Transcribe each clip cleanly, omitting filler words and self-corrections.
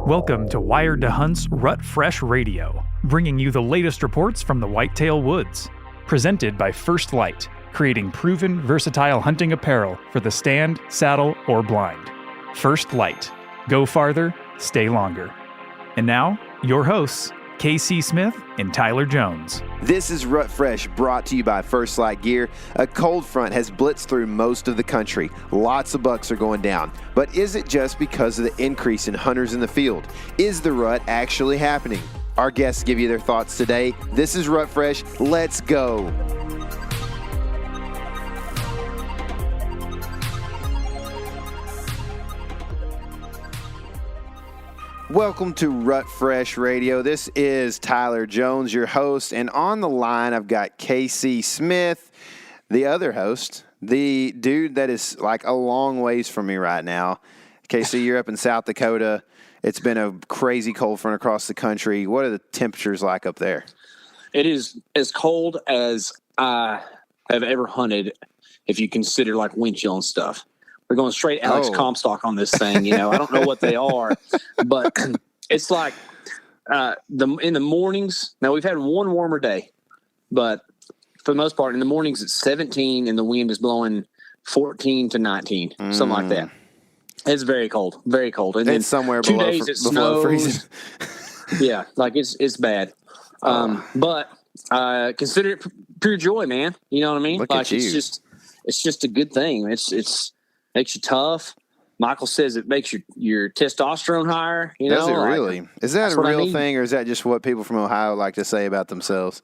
Welcome to Wired to Hunt's Rut Fresh Radio, bringing you the latest reports from the Whitetail Woods. Presented by First Light, creating proven, versatile hunting apparel for the stand, saddle, or blind. First Light. Go farther, stay longer. And now, your hosts, KC Smith and Tyler Jones. This is Rut Fresh, brought to you by First Light Gear. A cold front has blitzed through most of the country. Lots of bucks are going down. But is it just because of the increase in hunters in the field? Is the rut actually happening? Our guests give you their thoughts today. This is Rut Fresh. Let's go. Welcome to Rut Fresh Radio. This is Tyler Jones, your host, and on the line I've got KC Smith, the other host, the dude that is like a long ways from me right now. KC, you're up in South Dakota. It's been a crazy cold front across the country. What are the temperatures like up there? It is as cold as I have ever hunted, if you consider like wind chill and stuff. We're going straight Alex Comstock on this thing. You know, I don't know what they are, but it's like in the mornings. Now, we've had one warmer day, but for the most part, in the mornings it's 17 and the wind is blowing 14 to 19, something like that. It's very cold, very cold. And then somewhere 2 below, days it below snows. freezing. Yeah, like it's bad. But consider it pure joy, man. You know what I mean? Look like at you. It's just a good thing. It's makes you tough. Michael says it makes your testosterone higher. You know, does it really? Is that a real thing, or is that just what people from Ohio like to say about themselves?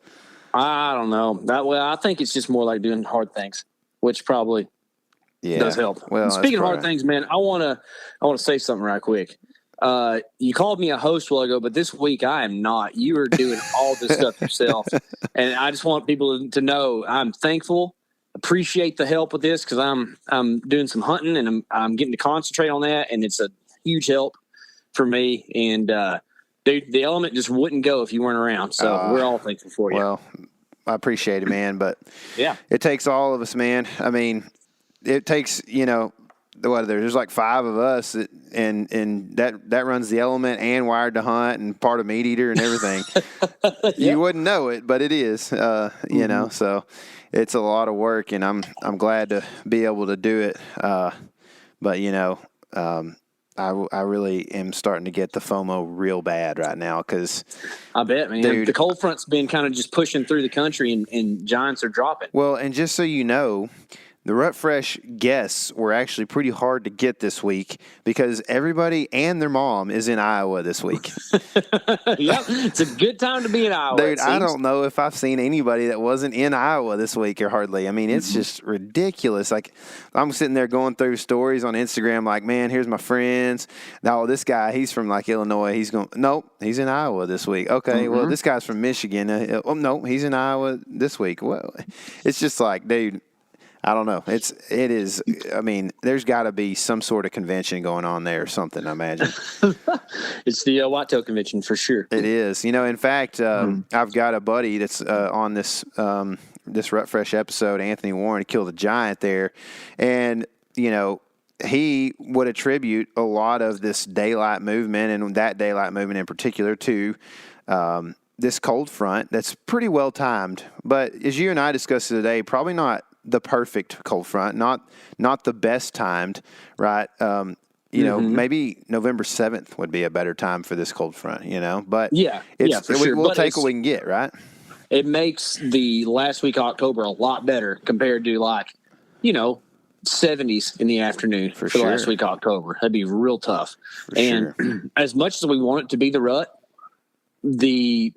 I don't know. I think it's just more like doing hard things, which probably does help. Well, speaking of hard things, man, I want to say something right quick. You called me a host a while ago, but this week I am not. You are doing all this stuff yourself, and I just want people to know I'm thankful. Appreciate the help with this because I'm doing some hunting and I'm getting to concentrate on that, and it's a huge help for me. And dude, the element just wouldn't go if you weren't around. So we're all thankful for you. Well, I appreciate it, man. But yeah, it takes all of us, man. I mean, it takes there's like 5 of us, and that runs the element and Wired to Hunt and part of Meat Eater and everything. You wouldn't know it, but it is. You know, so. It's a lot of work, and I'm glad to be able to do it. But you know, I really am starting to get the FOMO real bad right now because I bet, man, dude, the cold front's been kind of just pushing through the country, and giants are dropping. Well, and just so you know, the Rut Fresh guests were actually pretty hard to get this week because everybody and their mom is in Iowa this week. Yep, it's a good time to be in Iowa. Dude, I don't know if I've seen anybody that wasn't in Iowa this week or hardly. I mean, it's just ridiculous. Like, I'm sitting there going through stories on Instagram like, man, here's my friends. Now, this guy, he's from like Illinois. Nope, he's in Iowa this week. Okay, well, this guy's from Michigan. No, he's in Iowa this week. Well, it's just like, dude, I don't know. It is. I mean, there's got to be some sort of convention going on there or something, I imagine. It's the Whitetail Convention for sure. It is. You know, in fact, I've got a buddy that's on this Rut Fresh episode, Anthony Warren. He killed a giant there. And, you know, he would attribute a lot of this daylight movement, and that daylight movement in particular, to this cold front that's pretty well timed. But as you and I discussed today, probably not the perfect cold front, not the best timed, right? You know, maybe November 7th would be a better time for this cold front, you know? But for sure. We'll take what we can get, right? It makes the last week of October a lot better compared to 70s in the afternoon for the last week of October. That'd be real tough. As much as we want it to be the rut, the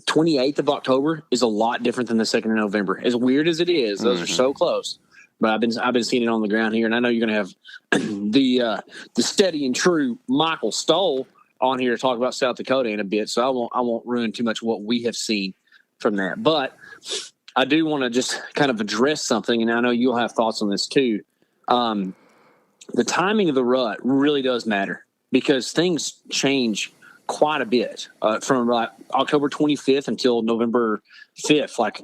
28th of October is a lot different than the 2nd of November. As weird as it is, those are so close. But I've been seeing it on the ground here, and I know you're going to have the steady and true Michael Stoll on here to talk about South Dakota in a bit. So I won't ruin too much of what we have seen from that. But I do want to just kind of address something, and I know you'll have thoughts on this too. The timing of the rut really does matter because things change quite a bit from October 25th until November 5th. Like,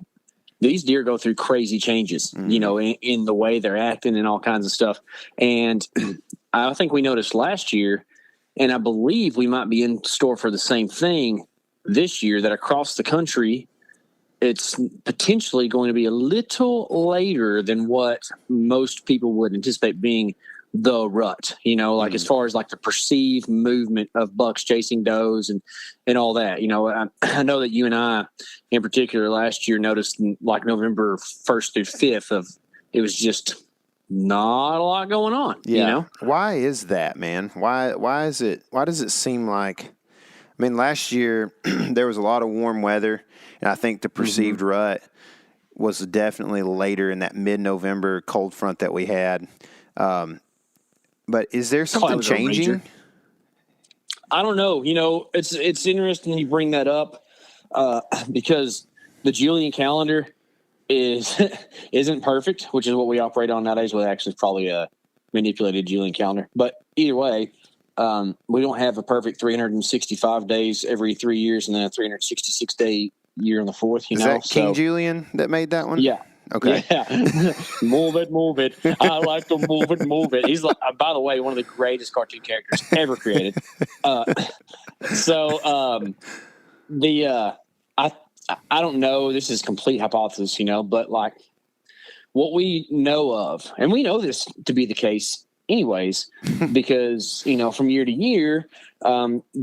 these deer go through crazy changes, you know, in the way they're acting and all kinds of stuff. And I think we noticed last year And I believe we might be in store for the same thing this year, that across the country, it's potentially going to be a little later than what most people would anticipate being the rut, like as far as like the perceived movement of bucks chasing does and all that. I know that you and I in particular last year noticed like November 1st through 5th it was just not a lot going on. Why is that, man? Why does it seem like, last year there was a lot of warm weather, and I think the perceived rut was definitely later in that mid-November cold front that we had. But is there something changing? I don't know. It's interesting you bring that up because the Julian calendar isn't perfect, which is what we operate on nowadays. Well, actually, it's probably a manipulated Julian calendar. But either way, we don't have a perfect 365 days every 3 years and then a 366-day year in the fourth. Is that King Julian that made that one? Yeah. Okay. Yeah. Move it. I like to move it. He's like, by the way, one of the greatest cartoon characters ever created. I don't know. This is complete hypothesis, but like what we know of, and we know this to be the case anyways, because, from year to year,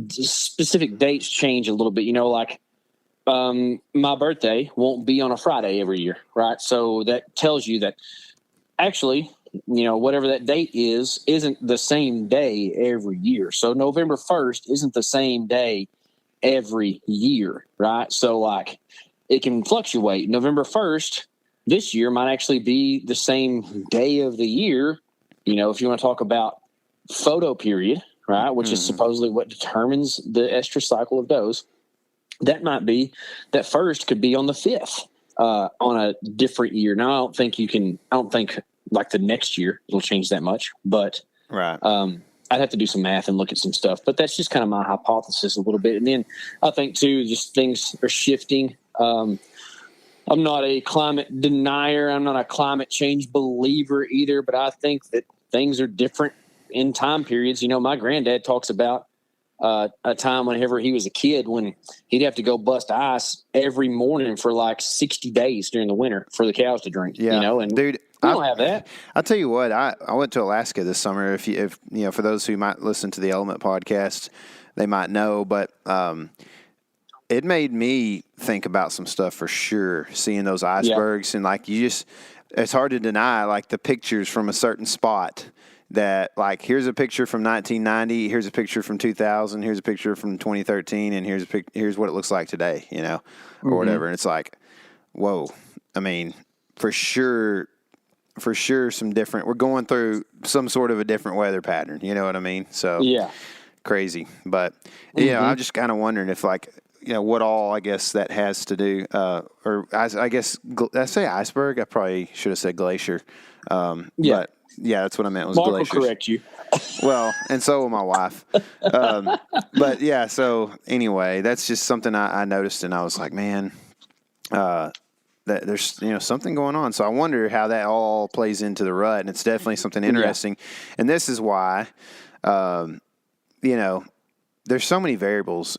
specific dates change a little bit, like, my birthday won't be on a Friday every year, right? So that tells you that actually, whatever that date isn't the same day every year. So November 1st isn't the same day every year, right? So like it can fluctuate. November 1st this year might actually be the same day of the year, if you want to talk about photo period, right, which is supposedly what determines the estrus cycle of does. That might be that first could be on the 5th on a different year. Now, I don't think like the next year it'll change that much, but right. I'd have to do some math and look at some stuff, but that's just kind of my hypothesis a little bit. And then I think too, just things are shifting. I'm not a climate denier. I'm not a climate change believer either, but I think that things are different in time periods. My granddad talks about a time whenever he was a kid when he'd have to go bust ice every morning for like 60 days during the winter for the cows to drink. And dude, we don't have that. I'll tell you what, I went to Alaska this summer. If for those who might listen to the Element podcast, they might know, but it made me think about some stuff for sure. Seeing those icebergs and like it's hard to deny like the pictures from a certain spot. That like, here's a picture from 1990, here's a picture from 2000, here's a picture from 2013, and here's what it looks like today, or whatever. And it's like, whoa. For sure, some different. We're going through some sort of a different weather pattern. You know what I mean? So yeah, crazy. But I'm just kind of wondering if like, what all I guess that has to do, or I guess did I say iceberg? I probably should have said glacier. But. Yeah, that's what I meant. Was Mark glaciers. will correct you. Well, and so will my wife. But yeah, so anyway, that's just something I noticed, and I was like, man, that there's something going on. So I wonder how that all plays into the rut, and it's definitely something interesting. Yeah. And this is why, there's so many variables.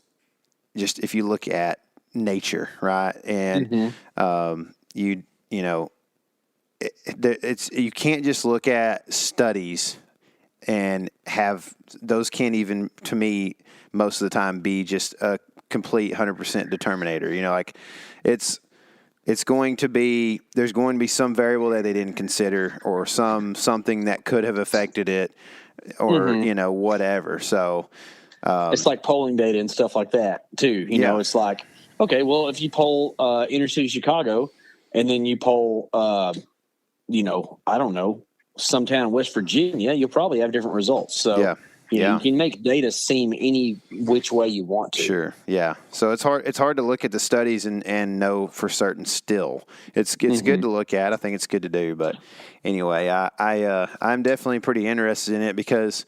Just if you look at nature, right, and you can't just look at studies and have those can't even, to me, most of the time be just a complete 100% determinator. Like it's going to be, there's going to be some variable that they didn't consider or something that could have affected it or, whatever. So it's like polling data and stuff like that too. It's like, okay, well, if you poll inner city Chicago and then you poll, I don't know, some town in West Virginia, you'll probably have different results. So, you can make data seem any which way you want to. Sure. Yeah. So it's hard to look at the studies and know for certain still. It's good to look at. I think it's good to do. But anyway, I'm definitely pretty interested in it because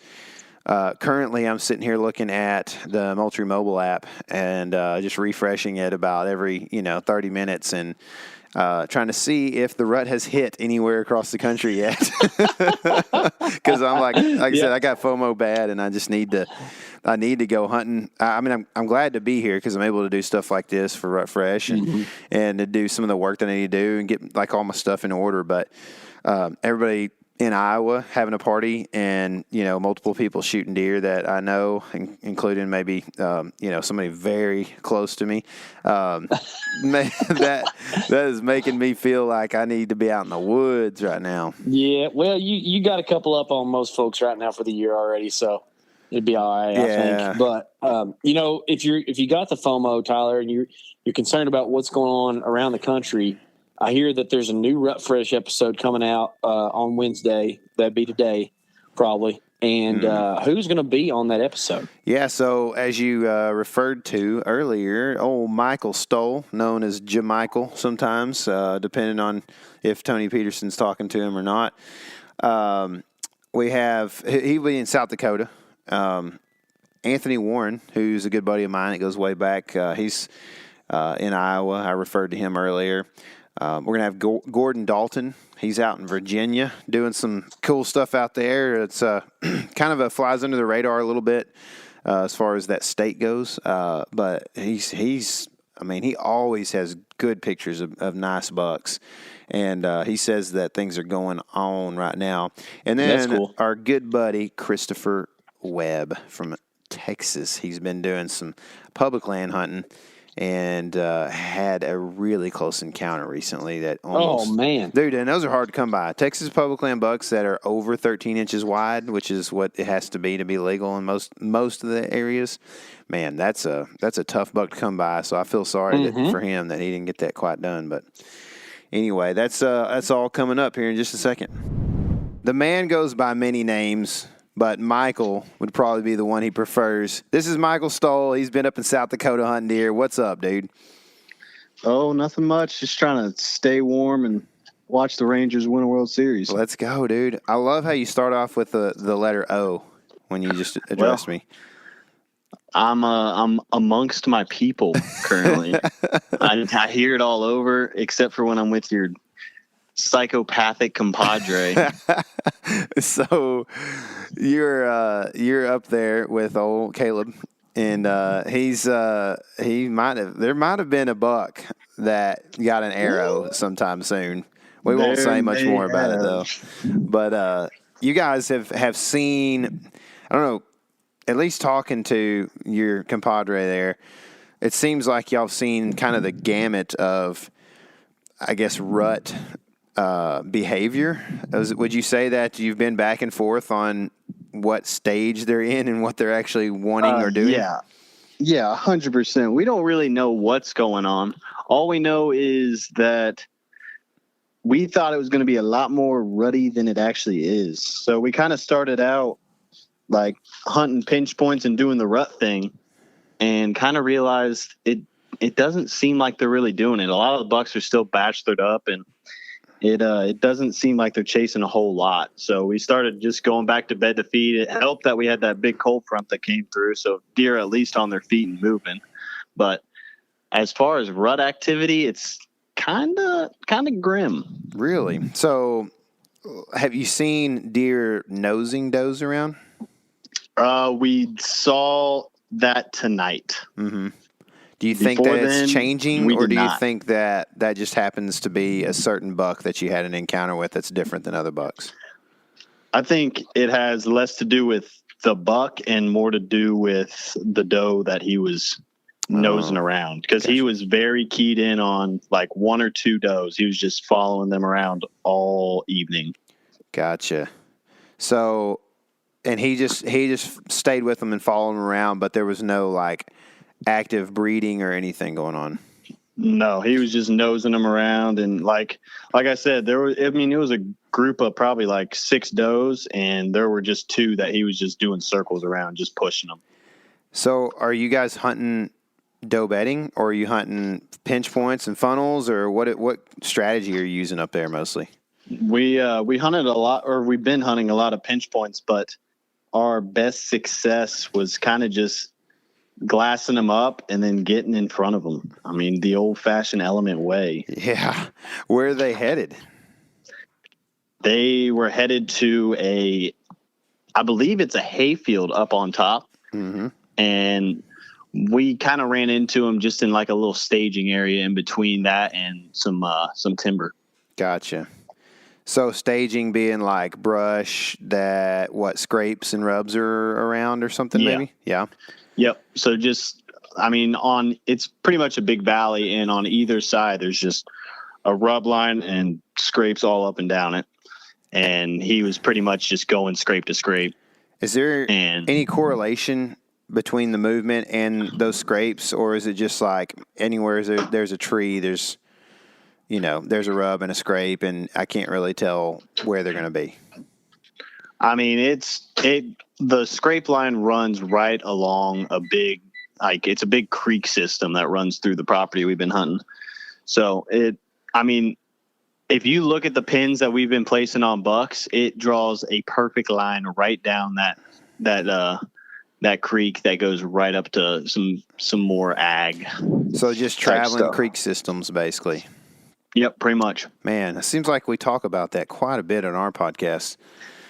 Currently, I'm sitting here looking at the Moultrie mobile app and just refreshing it about every 30 minutes and trying to see if the rut has hit anywhere across the country yet. Because I'm like I said, I got FOMO bad, and I just need to go hunting. I mean, I'm glad to be here because I'm able to do stuff like this for Rut Fresh and to do some of the work that I need to do and get like all my stuff in order. But everybody in Iowa having a party and, multiple people shooting deer that I know, including maybe, somebody very close to me. That is making me feel like I need to be out in the woods right now. Yeah. Well, you got a couple up on most folks right now for the year already. So it'd be all right, I think. But, if you got the FOMO, Tyler, and you're concerned about what's going on around the country, I hear that there's a new Rut Fresh episode coming out on Wednesday. That'd be today, probably. And who's going to be on that episode? Yeah, so as you referred to earlier, old Michael Stoll, known as Michael sometimes, depending on if Tony Peterson's talking to him or not. He'll be in South Dakota. Anthony Warren, who's a good buddy of mine, it goes way back. He's in Iowa. I referred to him earlier. We're going to have Gordon Dalton. He's out in Virginia doing some cool stuff out there. It's kind of flies under the radar a little bit as far as that state goes. But he always has good pictures of nice bucks. And he says that things are going on right now. And then our good buddy, Christopher Webb from Texas. He's been doing some public land hunting. And had a really close encounter recently that almost... Oh, man. Dude, and those are hard to come by. Texas public land bucks that are over 13 inches wide, which is what it has to be legal in most of the areas. Man, that's a tough buck to come by, so I feel sorry for him that he didn't get that quite done. But anyway, that's all coming up here in just a second. The man goes by many names, but Michael would probably be the one he prefers. This is Michael Stoll. He's been up in South Dakota hunting deer. What's up, dude? Oh, nothing much. Just trying to stay warm and watch the Rangers win a World Series. Let's go, dude. I love how you start off with the letter O when you just addressed me. I'm amongst my people currently. I hear it all over, except for when I'm with your psychopathic compadre. So you're up there with old Caleb, and there might have been a buck that got an arrow sometime soon. We won't say much more about it though. But you guys have seen, I don't know, at least talking to your compadre there, it seems like y'all have seen kind of the gamut of, I guess, rut behavior. Would you say that you've been back and forth on what stage they're in and what they're actually wanting or doing? Yeah, 100%. We don't really know what's going on. All we know is that we thought it was going to be a lot more rutty than it actually is. So we kind of started out like hunting pinch points and doing the rut thing, and kind of realized it doesn't seem like they're really doing it. A lot of the bucks are still bachelored up, and it doesn't seem like they're chasing a whole lot. So we started just going back to bed to feed. It helped that we had that big cold front that came through, so deer at least on their feet and moving. But as far as rut activity, it's kind of grim. Really? So have you seen deer nosing does around? We saw that tonight. Mm-hmm. Do you think that it's changing, or do you think that just happens to be a certain buck that you had an encounter with that's different than other bucks? I think it has less to do with the buck and more to do with the doe that he was nosing around, because he was very keyed in on like one or two does. He was just following them around all evening. Gotcha. So, and he just stayed with them and followed them around, but there was no like active breeding or anything going on. No, he was just nosing them around, and like I said, it was a group of probably like 6 does, and there were just 2 that he was just doing circles around, just pushing them. So, are you guys hunting doe bedding, or are you hunting pinch points and funnels, or what strategy are you using up there mostly? We hunted a lot, or we've been hunting a lot of pinch points, but our best success was kind of just glassing them up and then getting in front of them. I mean, the old-fashioned element way. Yeah. Where are they headed? They were headed to I believe it's a hayfield up on top. Mm-hmm. And we kind of ran into them just in like a little staging area in between that and some timber. Gotcha. So staging being like brush that scrapes and rubs are around or something, maybe? Yeah. Yep. So it's pretty much a big valley, and on either side there's just a rub line and scrapes all up and down it. And he was pretty much just going scrape to scrape. Is there any correlation between the movement and those scrapes, or is it just like anywhere there's a tree, there's a rub and a scrape, and I can't really tell where they're going to be? I mean, the scrape line runs right along it's a big creek system that runs through the property we've been hunting. So if you look at the pins that we've been placing on bucks, it draws a perfect line right down that creek that goes right up to some more ag. So just traveling creek systems, basically. Yep, pretty much. Man, it seems like we talk about that quite a bit on our podcast.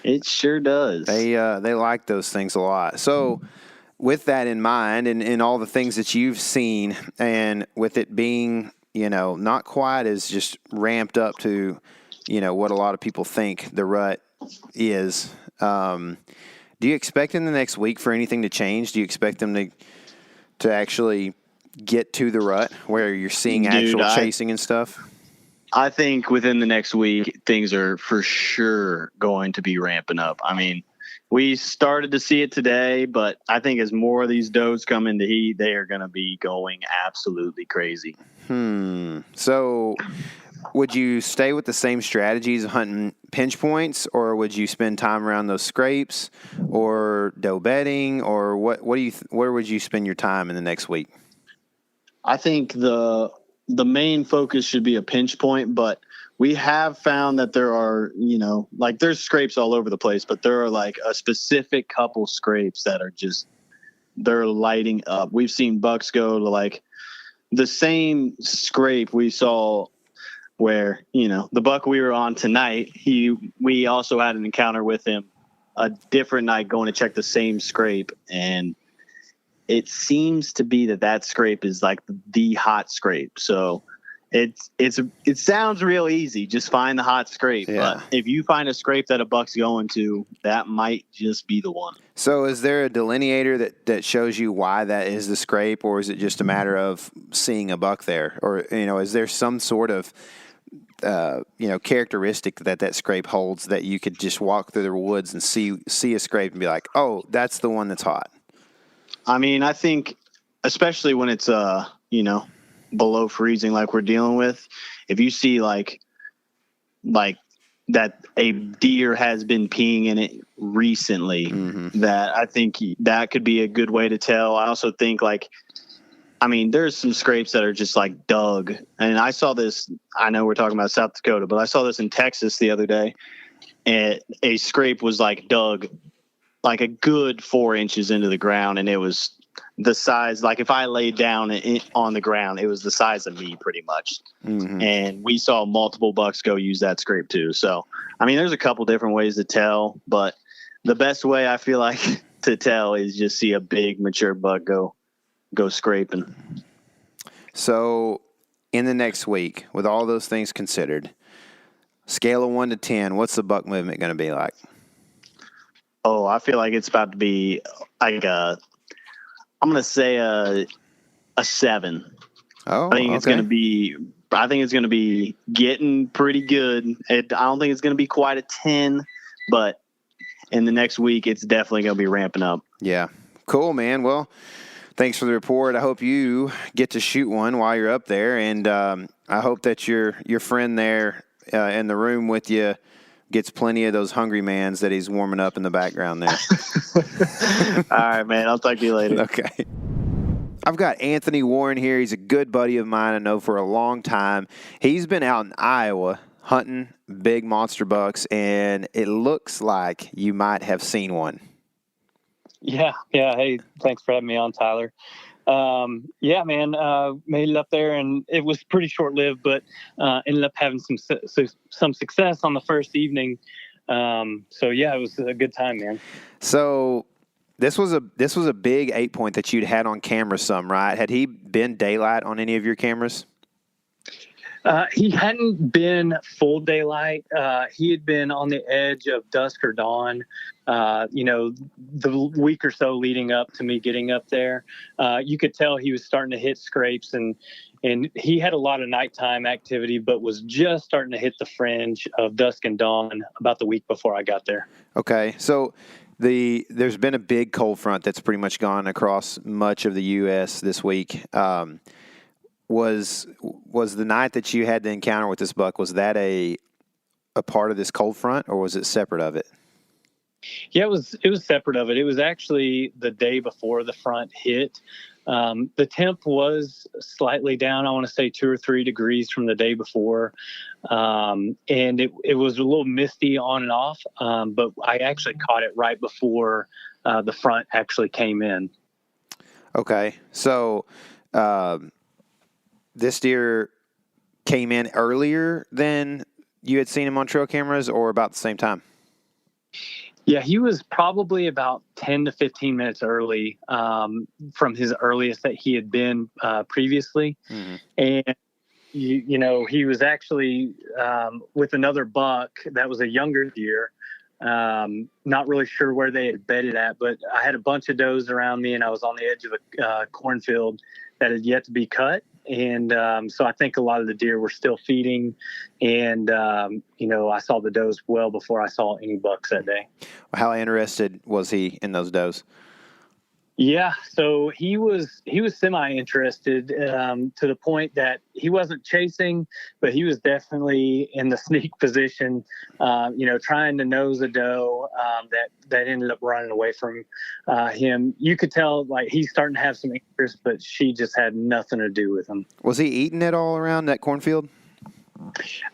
It sure does. They like those things a lot. So with that in mind, and all the things that you've seen, and with it being not quite as just ramped up to, what a lot of people think the rut is. Do you expect in the next week for anything to change? Do you expect them to actually get to the rut where you're seeing actual chasing and stuff? I think within the next week, things are for sure going to be ramping up. I mean, we started to see it today, but I think as more of these does come into heat, they are going to be going absolutely crazy. So would you stay with the same strategies of hunting pinch points, or would you spend time around those scrapes or doe bedding, or where would you spend your time in the next week? I think the main focus should be a pinch point, but we have found that there are, there's scrapes all over the place, but there are like a specific couple scrapes that are they're lighting up. We've seen bucks go to like the same scrape we saw where, the buck we were on tonight, we also had an encounter with him a different night going to check the same scrape. And it seems to be that scrape is like the hot scrape. So it sounds real easy. Just find the hot scrape. Yeah. But if you find a scrape that a buck's going to, that might just be the one. So is there a delineator that shows you why that is the scrape, or is it just a matter of seeing a buck there? Or, is there some sort of, characteristic that scrape holds that you could just walk through the woods and see a scrape and be like, oh, that's the one that's hot? I mean, I think especially when it's, below freezing like we're dealing with, if you see like that a deer has been peeing in it recently, that I think that could be a good way to tell. I also think there's some scrapes that are just like dug. And I saw this, I know we're talking about South Dakota, but I saw this in Texas the other day, and a scrape was like dug like a good 4 inches into the ground. And it was the size, like if I laid down on the ground, it was the size of me pretty much. And we saw multiple bucks go use that scrape too. So, there's a couple different ways to tell, but the best way I feel like to tell is just see a big mature buck go scraping. So in the next week, with all those things considered, scale of 1 to 10, what's the buck movement going to be like? Oh, I feel like it's about to be like I'm going to say a 7. Oh, I think it's going to be getting pretty good. I don't think it's going to be quite a 10, but in the next week, it's definitely going to be ramping up. Yeah. Cool, man. Well, thanks for the report. I hope you get to shoot one while you're up there. And I hope that your friend there in the room with you gets plenty of those hungry mans that he's warming up in the background there. All right, man. I'll talk to you later. Okay. I've got Anthony Warren here. He's a good buddy of mine I know for a long time. He's been out in Iowa hunting big monster bucks, and it looks like you might have seen one. Yeah. Hey, thanks for having me on, Tyler. Yeah, man, made it up there, and it was pretty short-lived, but ended up having some success on the first evening. So yeah, it was a good time, man. So this was a big 8-point that you'd had on camera some, right? Had he been daylight on any of your cameras? He hadn't been full daylight. He had been on the edge of dusk or dawn, the week or so leading up to me getting up there. You could tell he was starting to hit scrapes, and he had a lot of nighttime activity, but was just starting to hit the fringe of dusk and dawn about the week before I got there. Okay. So there's been a big cold front that's pretty much gone across much of the U.S. this week. Was the night that you had the encounter with this buck, was that a part of this cold front, or was it separate of it? Yeah, it was separate of it. It was actually the day before the front hit. The temp was slightly down, I want to say 2 or 3 degrees from the day before. And it was a little misty on and off, but I actually caught it right before the front actually came in. Okay. So this deer came in earlier than you had seen him on trail cameras, or about the same time? Yeah, he was probably about 10 to 15 minutes early from his earliest that he had been previously. Mm-hmm. And, he was actually with another buck that was a younger deer. Not really sure where they had bedded at, but I had a bunch of does around me, and I was on the edge of a cornfield that had yet to be cut. And so I think a lot of the deer were still feeding, and I saw the does well before I saw any bucks that day. How interested was he in those does? Yeah, so he was semi-interested to the point that he wasn't chasing, but he was definitely in the sneak position, trying to nose a doe that ended up running away from him. You could tell, like, he's starting to have some interest, but she just had nothing to do with him. Was he eating it all around that cornfield?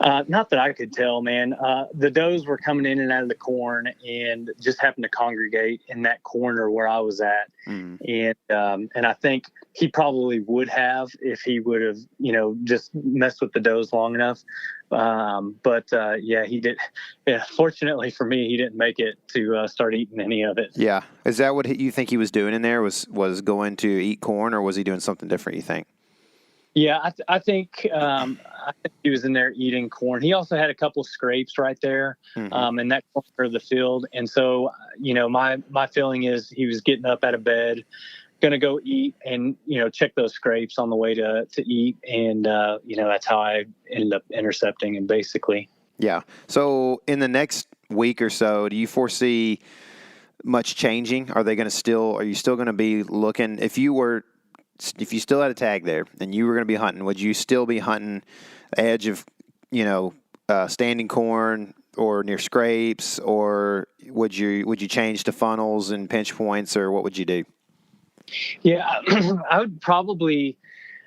Not that I could tell, man. The does were coming in and out of the corn and just happened to congregate in that corner where I was at. Mm. And I think he probably would have if he would have, just messed with the does long enough. He did. Yeah, fortunately for me, he didn't make it to start eating any of it. Yeah. Is that what you think he was doing in there? Was going to eat corn, or was he doing something different, you think? Yeah, I think he was in there eating corn. He also had a couple scrapes right there in that corner of the field. And so, my feeling is he was getting up out of bed, going to go eat and, check those scrapes on the way to eat. And, that's how I ended up intercepting him, basically. Yeah. So in the next week or so, do you foresee much changing? Are you still going to be looking, if you still had a tag there and you were going to be hunting, would you still be hunting the edge of, standing corn or near scrapes, or would you change to funnels and pinch points, or what would you do? Yeah, I would probably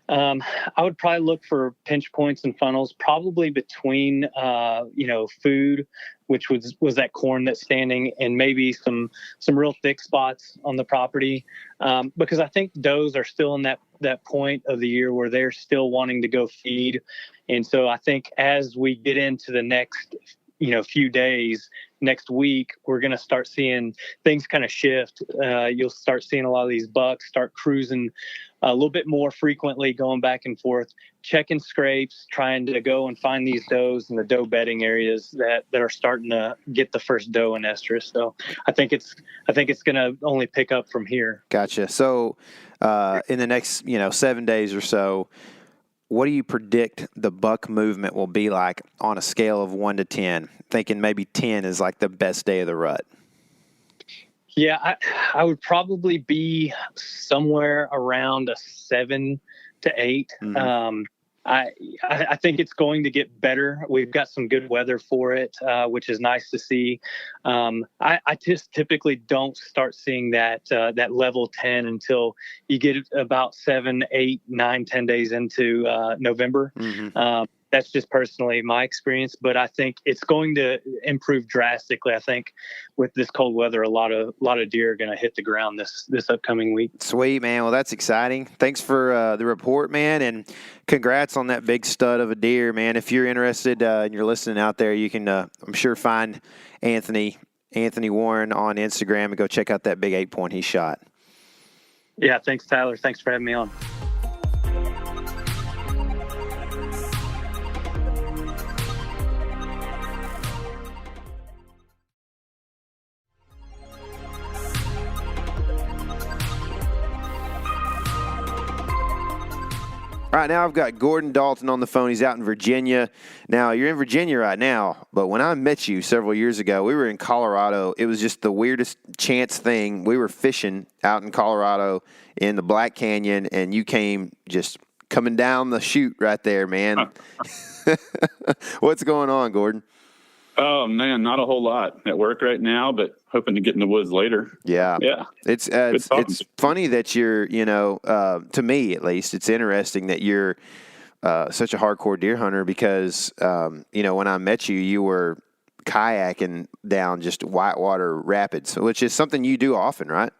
look for pinch points and funnels, probably between, food, which was that corn that's standing, and maybe some real thick spots on the property. Because I think does are still in that point of the year where they're still wanting to go feed. And so I think as we get into the next, few days, next week, we're going to start seeing things kind of shift. You'll start seeing a lot of these bucks start cruising a little bit more frequently, going back and forth, checking scrapes, trying to go and find these does in the doe bedding areas that are starting to get the first doe in estrus. So I think it's going to only pick up from here. Gotcha. So in the next 7 days or so, what do you predict the buck movement will be like on a scale of 1 to 10? Thinking maybe 10 is like the best day of the rut. Yeah, I would probably be somewhere around a 7 to 8. Mm-hmm. I think it's going to get better. We've got some good weather for it, which is nice to see. I just typically don't start seeing that level 10 until you get about 7, 8, 9, 10 days into November. Mm-hmm. that's just personally my experience, but I think it's going to improve drastically. I think with this cold weather, a lot of deer are going to hit the ground this upcoming week. Sweet, man. Well, that's exciting. Thanks for the report, man, and congrats on that big stud of a deer, man. If you're interested and you're listening out there, you can, I'm sure, find Anthony Warren on Instagram and go check out that big 8-point he shot. Yeah, thanks, Tyler. Thanks for having me on. All right, now I've got Gordon Dalton on the phone. He's out in Virginia. Now, you're in Virginia right now, but when I met you several years ago, we were in Colorado. It was just the weirdest chance thing. We were fishing out in Colorado in the Black Canyon, and you came just coming down the chute right there, man. What's going on, Gordon? Oh, man, not a whole lot at work right now, but hoping to get in the woods later. Yeah. It's funny that you're, to me at least, it's interesting that you're such a hardcore deer hunter because, when I met you, you were kayaking down just whitewater rapids, which is something you do often, right?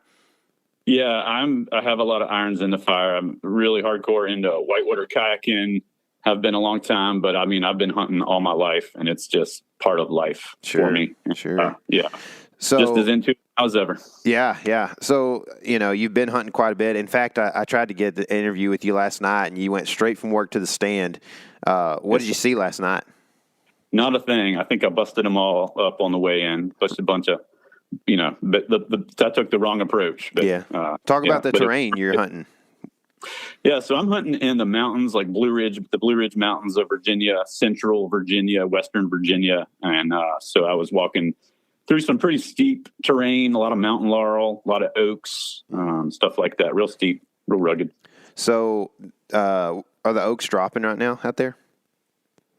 Yeah, I have a lot of irons in the fire. I'm really hardcore into whitewater kayaking. Have been a long time, but I mean, I've been hunting all my life, and it's just part of life for me. Sure. Yeah. So just as into it as ever. Yeah. So, you've been hunting quite a bit. In fact, I tried to get the interview with you last night, and you went straight from work to the stand. What did you see last night? Not a thing. I think I busted them all up on the way in. Busted a bunch of, but I took the wrong approach. But, Talk about the terrain you're hunting. Yeah, so I'm hunting in the mountains like the Blue Ridge Mountains of Virginia, central Virginia, western Virginia. And so I was walking through some pretty steep terrain, a lot of mountain laurel, a lot of oaks, stuff like that. Real steep, real rugged. So are the oaks dropping right now out there?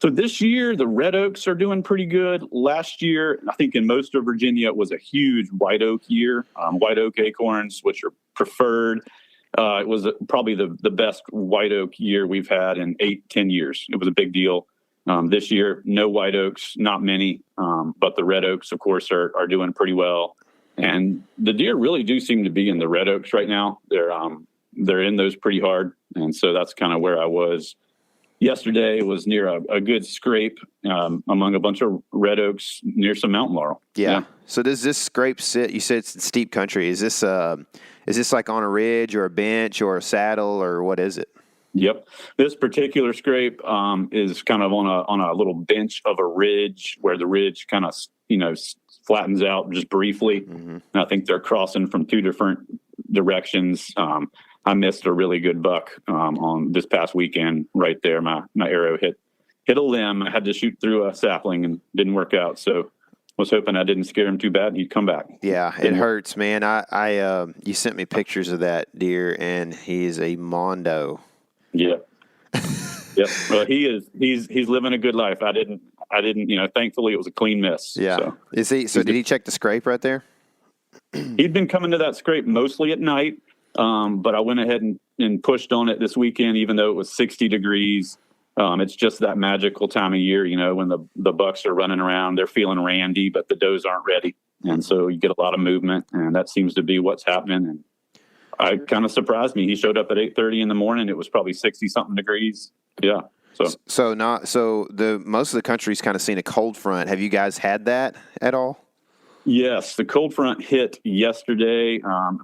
So this year, the red oaks are doing pretty good. Last year, I think in most of Virginia, it was a huge white oak year. White oak acorns, which are preferred. It was probably the best white oak year we've had in 8-10 years. It was a big deal. This year, no white oaks, not many, but the red oaks, of course, are doing pretty well. And the deer really do seem to be in the red oaks right now. They're in those pretty hard, and so that's kind of where I was yesterday. Was near a good scrape among a bunch of red oaks near some mountain laurel. Yeah. So does this scrape sit? You said it's steep country. Is this like on a ridge or a bench or a saddle or what is it? Yep. This particular scrape is kind of on a little bench of a ridge where the ridge kind of, flattens out just briefly. Mm-hmm. And I think they're crossing from two different directions. I missed a really good buck on this past weekend right there. My arrow hit a limb. I had to shoot through a sapling and didn't work out. So was hoping I didn't scare him too bad and he'd come back. Yeah, it hurts, man. You sent me pictures of that deer, and he's a mondo. Yeah. Yep. Well, he's living a good life. I didn't. Thankfully, it was a clean miss. Yeah. So did he check the scrape right there? He'd been coming to that scrape mostly at night, but I went ahead and pushed on it this weekend, even though it was 60 degrees. It's just that magical time of year, when the bucks are running around, they're feeling randy, but the does aren't ready. And so you get a lot of movement, and that seems to be what's happening. And I kind of surprised me. He showed up at 8:30 in the morning. It was probably 60 something degrees. Yeah. So most of the country's kind of seen a cold front. Have you guys had that at all? Yes, the cold front hit yesterday,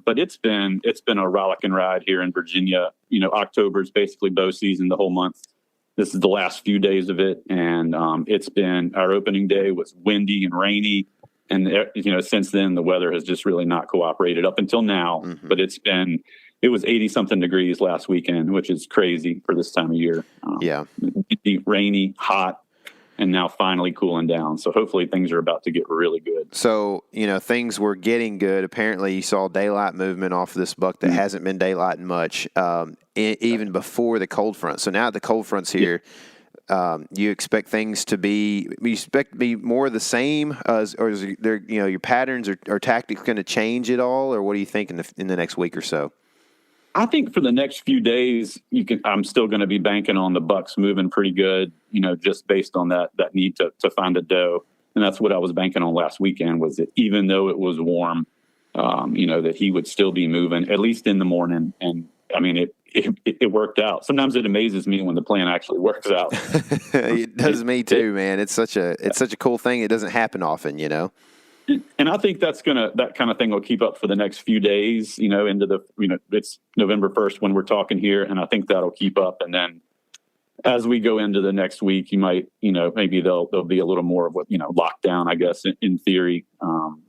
but it's been a rollicking ride here in Virginia. October is basically bow season the whole month. This is the last few days of it, and it's been, our opening day was windy and rainy, and since then the weather has just really not cooperated up until now. Mm-hmm. But it was 80 something degrees last weekend, which is crazy for this time of year. Rainy, hot, and now finally cooling down. So hopefully things are about to get really good. So, things were getting good. Apparently you saw daylight movement off of this buck that hasn't been daylighting much, even before the cold front. So now the cold front's here. You expect things to be more of the same, or is there, your patterns or tactics going to change at all, or what do you think in the next week or so? I think for the next few days, I'm still going to be banking on the bucks moving pretty good, just based on that need to find a doe. And that's what I was banking on last weekend, was that even though it was warm, that he would still be moving, at least in the morning. And I mean, it worked out. Sometimes it amazes me when the plan actually works out. It does me too, man. It's such a cool thing. It doesn't happen often, And I think that kind of thing will keep up for the next few days, into it's November 1st when we're talking here. And I think that'll keep up. And then as we go into the next week, you might, maybe there'll be a little more of what, lockdown, I guess, in theory.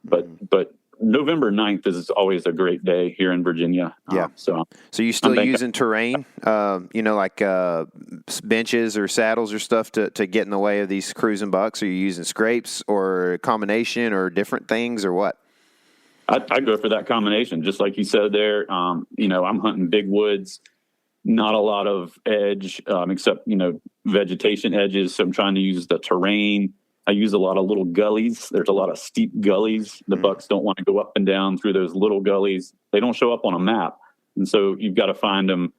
But November 9th is always a great day here in Virginia. Yeah. So you still using terrain, like benches or saddles or stuff to get in the way of these cruising bucks? Are you using scrapes or a combination or different things or what? I go for that combination, just like you said there. I'm hunting big woods, not a lot of edge, except, vegetation edges. So I'm trying to use the terrain. I use a lot of little gullies. There's a lot of steep gullies. The bucks don't want to go up and down through those little gullies. They don't show up on a map. And so you've got to find them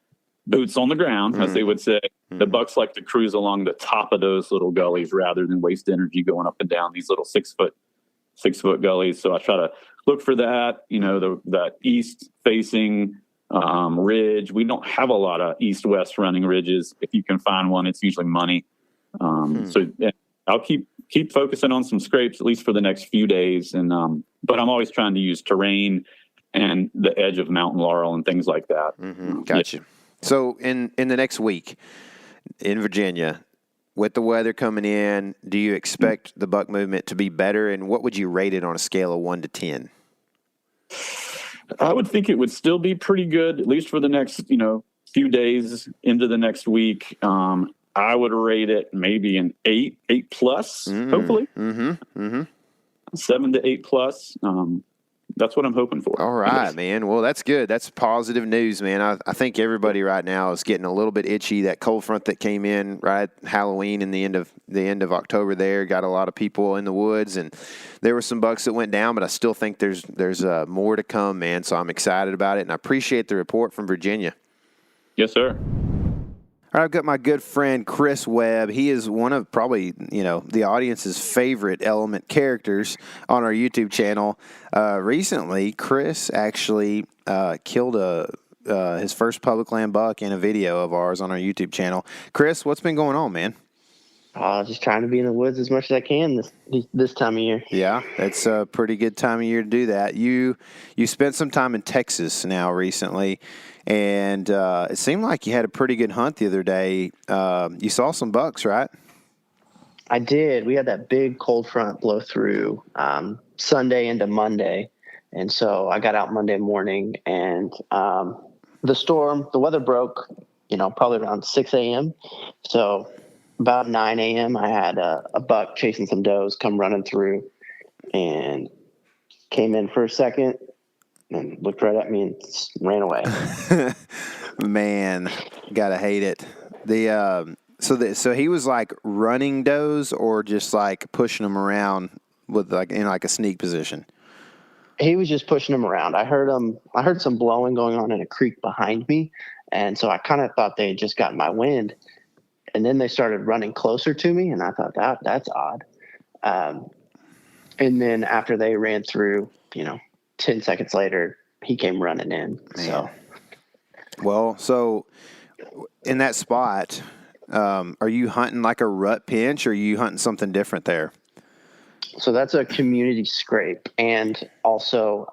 boots on the ground, as they would say. The bucks like to cruise along the top of those little gullies rather than waste energy going up and down these little 6 foot gullies. So I try to look for that, that east facing ridge. We don't have a lot of east-west running ridges. If you can find one, it's usually money. So I'll keep focusing on some scrapes, at least for the next few days. And, but I'm always trying to use terrain and the edge of mountain laurel and things like that. Gotcha. Yeah. So in the next week in Virginia, with the weather coming in, do you expect the buck movement to be better? And what would you rate it on a scale of 1 to 10? I would think it would still be pretty good, at least for the next, few days into the next week. I would rate it maybe an 8 plus, hopefully. 7 to 8 plus. That's what I'm hoping for. All right, man. Well, that's good. That's positive news, man. I think everybody right now is getting a little bit itchy. That cold front that came in right Halloween and the end of October there got a lot of people in the woods, and there were some bucks that went down, but I still think there's more to come, man. So I'm excited about it, and I appreciate the report from Virginia. Yes, sir. All right, I've got my good friend Chris Webb. He is one of probably, the audience's favorite element characters on our YouTube channel. Recently, Chris actually killed his first public land buck in a video of ours on our YouTube channel. Chris, what's been going on, man? Just trying to be in the woods as much as I can this time of year. Yeah, it's a pretty good time of year to do that. You spent some time in Texas now recently, and it seemed like you had a pretty good hunt the other day. You saw some bucks, right? I did. We had that big cold front blow through Sunday into Monday, and so I got out Monday morning, and the weather broke, probably around 6 a.m., so about 9 a.m., I had a buck chasing some does come running through and came in for a second and looked right at me and ran away. Man, gotta hate it. So he was like running does or just like pushing them around with in a sneak position? He was just pushing them around. I heard some blowing going on in a creek behind me, and so I kind of thought they had just gotten my wind. And then they started running closer to me, and I thought that's odd. And then after they ran through, 10 seconds later, he came running in. Man. So in that spot, are you hunting like a rut pinch, or are you hunting something different there? So that's a community scrape and also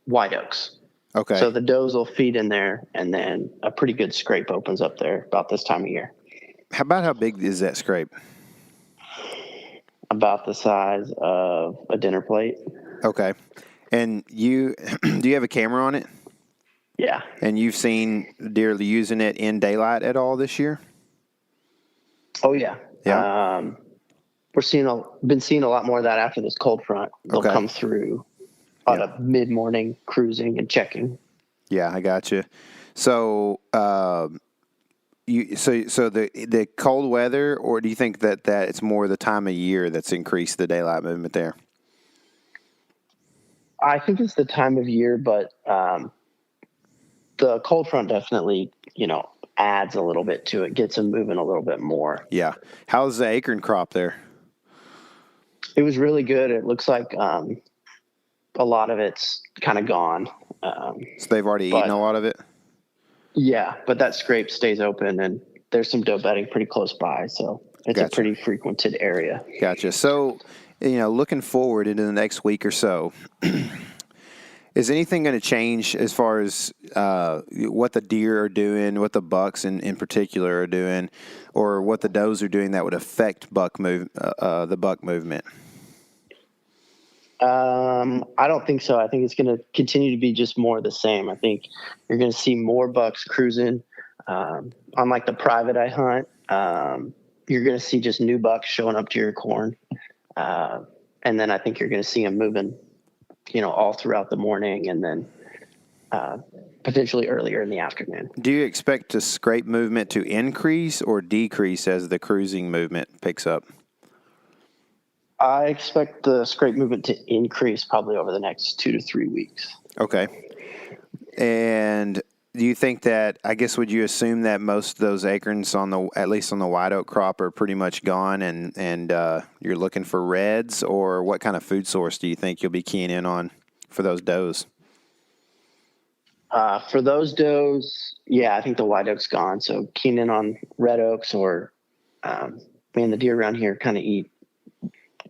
white oaks. Okay. So the does will feed in there, and then a pretty good scrape opens up there about this time of year. How big is that scrape? About the size of a dinner plate. Okay. And do you have a camera on it? Yeah. And you've seen deer using it in daylight at all this year? Oh yeah. Yeah. Been seeing a lot more of that after this cold front. They'll come through on a mid-morning cruising and checking. Yeah, I got you. So, the cold weather, or do you think that it's more the time of year that's increased the daylight movement there? I think it's the time of year, but the cold front definitely, adds a little bit to it, gets them moving a little bit more. Yeah. How's the acorn crop there? It was really good. It looks like a lot of it's kind of gone. So they've already eaten a lot of it? Yeah, but that scrape stays open, and there's some doe bedding pretty close by, so it's a pretty frequented area. Gotcha. So, looking forward into the next week or so, is anything going to change as far as what the deer are doing, what the bucks in particular are doing, or what the does are doing that would affect the buck movement? I don't think so. I think it's going to continue to be just more of the same. I think you're going to see more bucks cruising. On like the private I hunt, you're going to see just new bucks showing up to your corn. And then I think you're going to see them moving, all throughout the morning and then potentially earlier in the afternoon. Do you expect the scrape movement to increase or decrease as the cruising movement picks up? I expect the scrape movement to increase probably over the next 2 to 3 weeks. Okay. And do you think that, I guess, would you assume that most of those acorns at least on the white oak crop are pretty much gone and you're looking for reds, or what kind of food source do you think you'll be keying in on for those does? For those does, I think the white oak's gone. So keying in on red oaks or, the deer around here kind of eat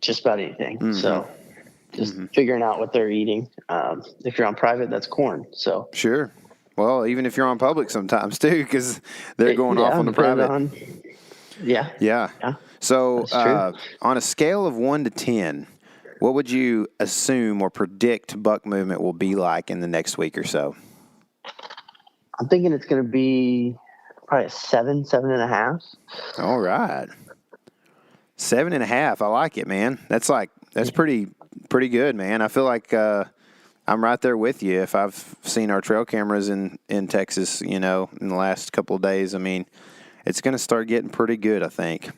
just about anything. Mm-hmm. So just figuring out what they're eating. If you're on private, that's corn. So sure. Well, even if you're on public sometimes too, because they're going off on the private. Yeah. So on a scale of 1 to 10, what would you assume or predict buck movement will be like in the next week or so? I'm thinking it's going to be probably a 7.5. All right. 7.5. I like it, man. That's pretty good, man. I feel like I'm right there with you. If I've seen our trail cameras in Texas, in the last couple of days, it's going to start getting pretty good, I think.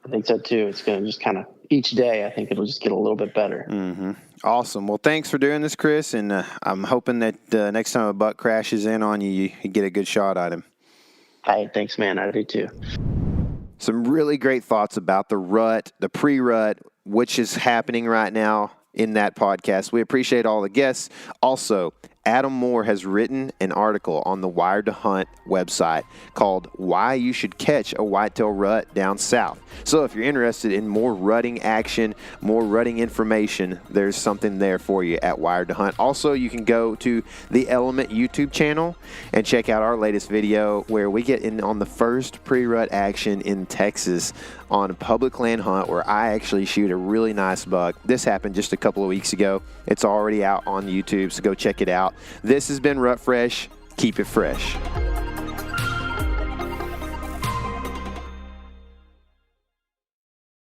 I think so too. It's going to just kind of each day, I think it'll just get a little bit better. Mm-hmm. Awesome. Well, thanks for doing this, Chris. And I'm hoping that next time a buck crashes in on you, you get a good shot at him. Hey, thanks, man. I do too. Some really great thoughts about the rut, the pre-rut, which is happening right now in that podcast. We appreciate all the guests. Also, Adam Moore has written an article on the Wired to Hunt website called Why You Should Catch a Whitetail Rut Down South. So if you're interested in more rutting action, more rutting information, there's something there for you at Wired to Hunt. Also, you can go to the Element YouTube channel and check out our latest video where we get in on the first pre-rut action in Texas on a public land hunt where I actually shoot a really nice buck. This happened just a couple of weeks ago. It's already out on YouTube, so go check it out. This has been Rut Fresh. Keep it fresh.